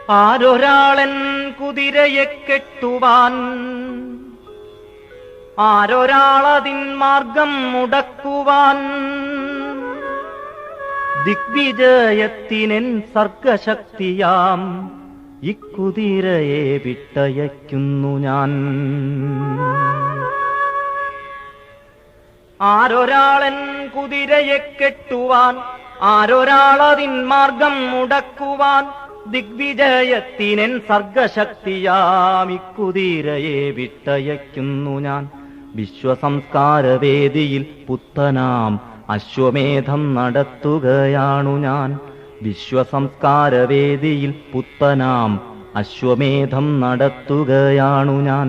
ആരൊരാളൻ കുതിരയെ കെട്ടുവാൻ, ആരൊരാളതിൻ മാർഗം മുടക്കുവാൻ, ദിഗ്വിജയത്തിനെൻ സർഗശക്തിയാം ഇക്കുതിരയെ വിട്ടയയ്ക്കുന്നു ഞാൻ. ആരൊരാളൻ കുതിരയെ കെട്ടുവാൻ, ആരൊരാളതിൻ മാർഗം മുടക്കുവാൻ, ദിഗ്വിജയത്തിനെൻ സർഗശക്തിയാം ഇക്കുതിരയെ വിട്ടയയ്ക്കുന്നു ഞാൻ. വിശ്വസംസ്കാരവേദിയിൽ പുത്തനാം അശ്വമേധം നടത്തുകയാണു ഞാൻ. വിശ്വസംസ്കാരവേദിയിൽ പുത്തനാം അശ്വമേധം നടത്തുകയാണു ഞാൻ.